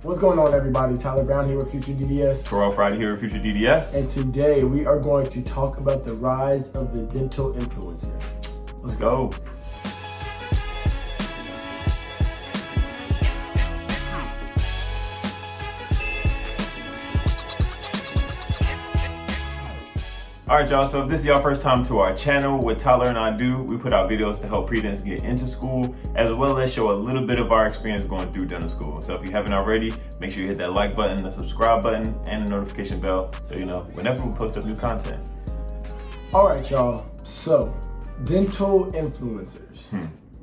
What's going on, everybody? Tyler Brown here with FutureDDS. Terrell Friday here with FutureDDS. And today we are going to talk about the rise of the dental influencer. Let's go. All right, y'all, so if this is your first time to our channel, what Tyler and I do, we put out videos to help pre-dents get into school, as well as show a little bit of our experience going through dental school. So if you haven't already, make sure you hit that like button, the subscribe button, and the notification bell so you know whenever we post up new content. All right, y'all. So, dental influencers.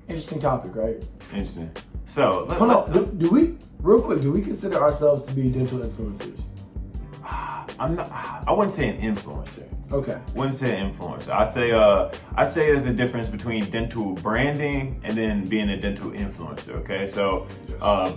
Interesting topic, right? Interesting. So, hold on. Do we, real quick, do we consider ourselves to be dental influencers? I wouldn't say an influencer. Okay. Wouldn't say an influencer. I'd say there's a difference between dental branding and then being a dental influencer. Okay, so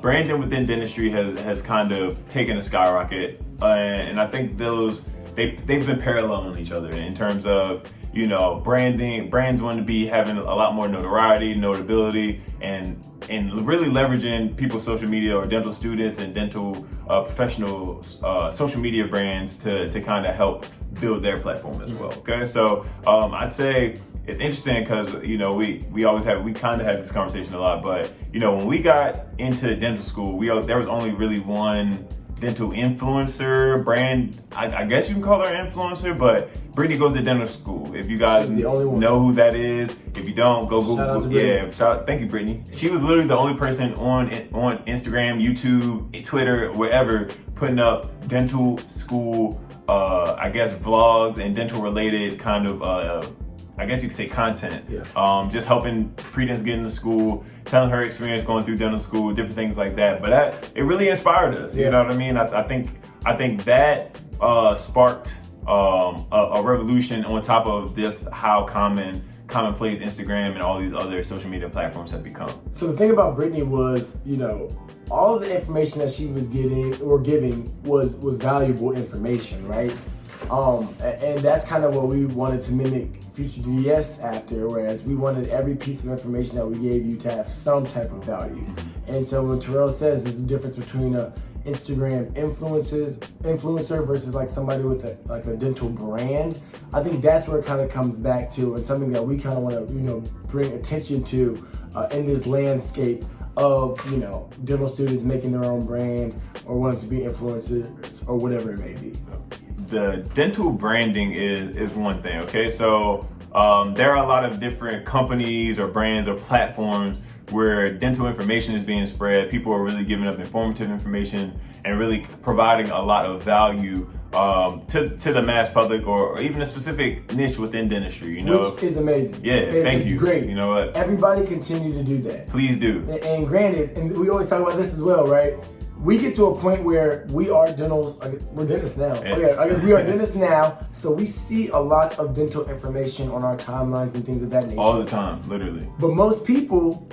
branding within dentistry has kind of taken a skyrocket, and I think they've been paralleling each other in terms of, you know, brands want to be having a lot more notoriety, notability, and really leveraging people's social media or dental students and dental professionals social media brands to kind of help build their platform as well. Okay, so I'd say it's interesting because, you know, we kind of had this conversation a lot, but, you know, when we got into dental school, there was only really one dental influencer brand. I guess you can call her an influencer, but Brittany goes to dental school. If you guys know who that is, if you don't, go Google. Shout out to Brittany. Thank you, Brittany. She was literally the only person on Instagram, YouTube, Twitter, wherever, putting up dental school, I guess, vlogs and dental related kind of I guess you could say content. Yeah. Just helping pre-dents get into school, telling her experience going through dental school, different things like that. But it really inspired us. You know what I mean? I think that sparked a revolution on top of this, how commonplace Instagram and all these other social media platforms have become. So the thing about Brittany was, you know, all of the information that she was getting or giving was valuable information, right? And that's kind of what we wanted to mimic FutureDDS after, whereas we wanted every piece of information that we gave you to have some type of value. And so when Terrell says there's a difference between a Instagram influencer versus like somebody with a dental brand, I think that's where it kind of comes back to, and something that we kind of want to, you know, bring attention to in this landscape of, you know, dental students making their own brand or wanting to be influencers or whatever it may be. The dental branding is one thing, okay? So there are a lot of different companies or brands or platforms where dental information is being spread. People are really giving up informative information and really providing a lot of value to the mass public or even a specific niche within dentistry, you know? Which is amazing. Yeah, thank you. It's great. You know what? Everybody continue to do that. Please do. And granted, and we always talk about this as well, right? We get to a point where we are we're dentists now. Yeah. Okay, I guess we are dentists now, so we see a lot of dental information on our timelines and things of that nature. All the time, literally. But most people,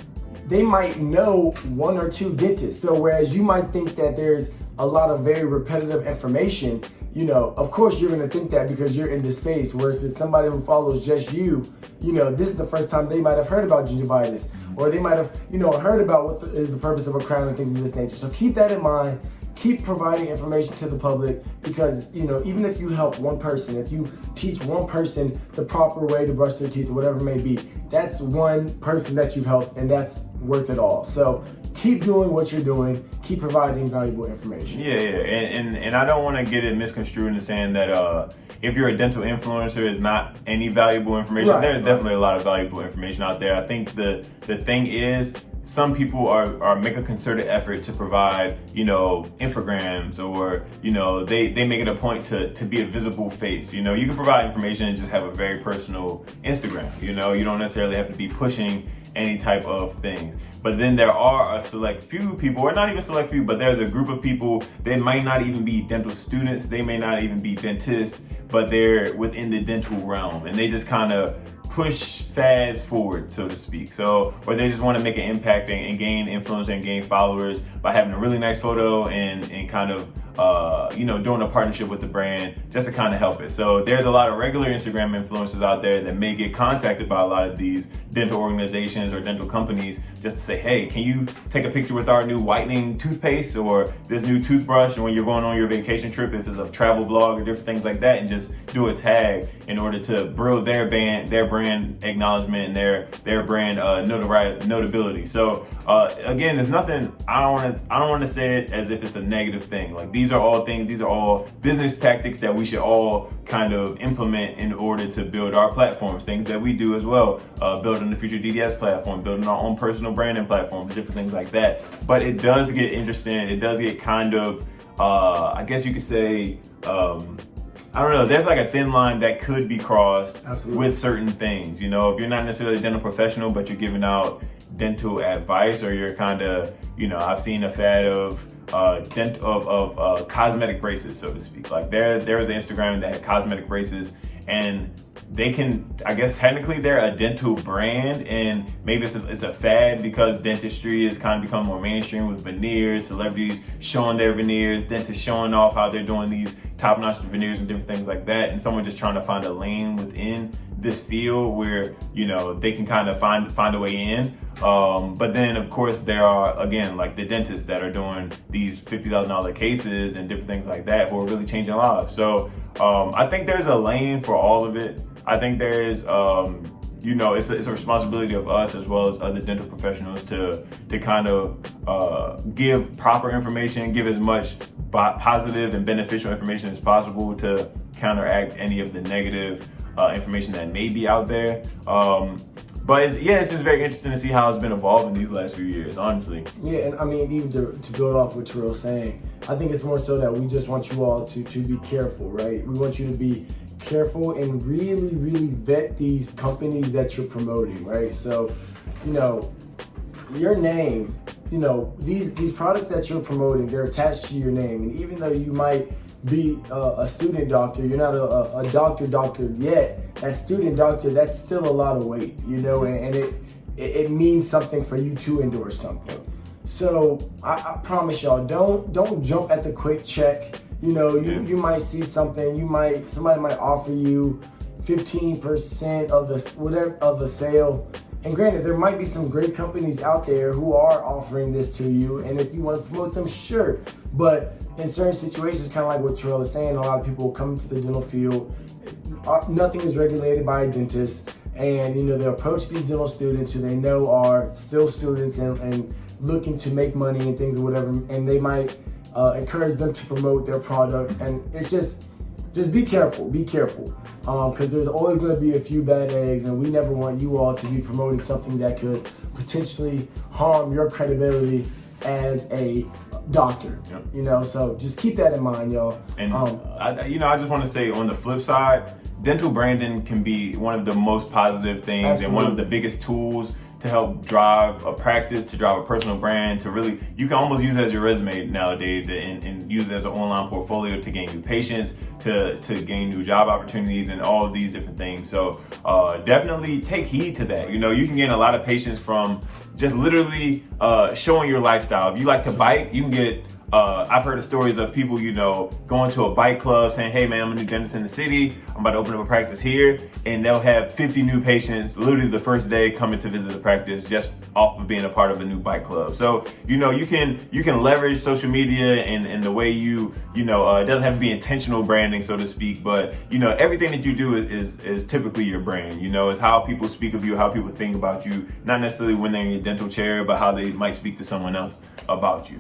they might know one or two dentists. So whereas you might think that there's a lot of very repetitive information, you know, of course you're gonna think that because you're in this space, versus somebody who follows just you know, this is the first time they might have heard about gingivitis, or they might have, you know, heard about what is the purpose of a crown and things of this nature. So keep that in mind. Keep providing information to the public, because, you know, even if you help one person, if you teach one person the proper way to brush their teeth or whatever it may be, that's one person that you've helped, and that's worth it all. So keep doing what you're doing. Keep providing valuable information. Yeah, and I don't want to get it misconstrued into saying that if you're a dental influencer, is not any valuable information. Right, There's definitely a lot of valuable information out there. I think the thing is, some people are make a concerted effort to provide, you know, infograms, or, you know, they make it a point to be a visible face. You know, you can provide information and just have a very personal Instagram. You know, you don't necessarily have to be pushing any type of things. But then there are a select few people, or not even select few, but there's a group of people that might not even be dental students, they may not even be dentists, but they're within the dental realm, and they just kind of push fads forward, so to speak. So, or they just want to make an impact and gain influence and gain followers by having a really nice photo and kind of doing a partnership with the brand just to kind of help it. So there's a lot of regular Instagram influencers out there that may get contacted by a lot of these dental organizations or dental companies just to say, hey, can you take a picture with our new whitening toothpaste or this new toothbrush when you're going on your vacation trip, if it's a travel blog or different things like that, and just do a tag in order to build their brand acknowledgement and their brand notability. So again, there's nothing, I don't want to say it as if it's a negative thing. Like these are all business tactics that we should all kind of implement in order to build our platforms, things that we do as well, building the FutureDDS platform, building our own personal branding platforms, different things like that. But it does get interesting. It does get kind of, I guess you could say, I don't know, there's like a thin line that could be crossed Absolutely. with certain things. You know, if you're not necessarily a dental professional, but you're giving out dental advice, or you're kind of, I've seen a fad of cosmetic braces, so to speak. Like there was an Instagram that had cosmetic braces, and they can, I guess technically they're a dental brand, and maybe it's a fad because dentistry has kind of become more mainstream with veneers, celebrities showing their veneers, dentists showing off how they're doing these top-notch veneers and different things like that, and someone just trying to find a lane within this field where they can kind of find a way in. But then of course there are, again, like the dentists that are doing these $50,000 cases and different things like that who are really changing lives. So I think there's a lane for all of it. I think there is it's a responsibility of us as well as other dental professionals to kind of give proper information, give as much positive and beneficial information as possible to counteract any of the negative information that may be out there. But it's just very interesting to see how it's been evolving these last few years, honestly. Yeah, and I mean, even to build off what Terrell's saying, I think it's more so that we just want you all to be careful, right? We want you to be careful and really, really vet these companies that you're promoting, right? So, your name, these products that you're promoting, they're attached to your name. And even though you might be a student doctor, you're not a doctor yet, that student doctor, that's still a lot of weight, and it means something for you to endorse something. So I promise y'all, don't jump at the quick check. You might see something, somebody might offer you 15% of the sale. And granted, there might be some great companies out there who are offering this to you, and if you want to promote them, sure. But in certain situations, kind of like what Terrell is saying, a lot of people come into the dental field, nothing is regulated by a dentist, and they approach these dental students who they know are still students and looking to make money and things or whatever, and they might encourage them to promote their product. And it's just be careful, because there's always going to be a few bad eggs, and we never want you all to be promoting something that could potentially harm your credibility as a doctor. Yep. So just keep that in mind, y'all. And I just want to say, on the flip side, dental branding can be one of the most positive things. Absolutely. And one of the biggest tools to help drive a practice, to drive a personal brand, to really, you can almost use it as your resume nowadays, and use it as an online portfolio to gain new patients, to gain new job opportunities, and all of these different things. So definitely take heed to that. You can gain a lot of patients from just literally showing your lifestyle. If you like to bike, you can get I've heard of stories of people, going to a bike club saying, hey man, I'm a new dentist in the city, I'm about to open up a practice here, and they'll have 50 new patients literally the first day coming to visit the practice just off of being a part of a new bike club. So, you can leverage social media and the way it doesn't have to be intentional branding, so to speak, but everything that you do is typically your brand. It's how people speak of you, how people think about you, not necessarily when they're in your dental chair, but how they might speak to someone else about you.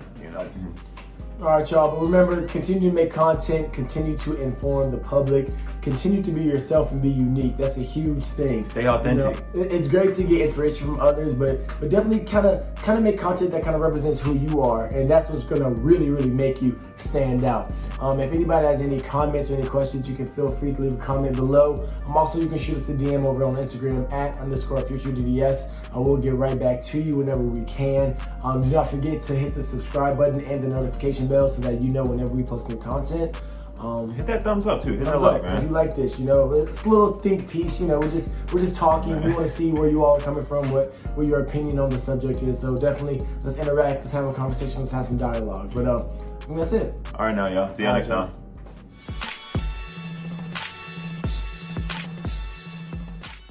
All right, y'all, but remember, continue to make content, continue to inform the public, continue to be yourself and be unique. That's a huge thing. Stay authentic. It's great to get inspiration from others, but definitely kind of make content that kind of represents who you are, and that's what's gonna really, really make you stand out. If anybody has any comments or any questions, you can feel free to leave a comment below. Also, you can shoot us a DM over on Instagram @_FutureDDS. We'll get right back to you whenever we can. Do not forget to hit the subscribe button and the notification bell so that you know whenever we post new content. Hit that thumbs up too. Hit that like, like, man. If you like this, it's a little think piece. We're just talking. We want to see where you all are coming from, what your opinion on the subject is. So definitely, let's interact. Let's have a conversation. Let's have some dialogue. But And that's it. All right, now, y'all. See y'all All right, next y'all. time.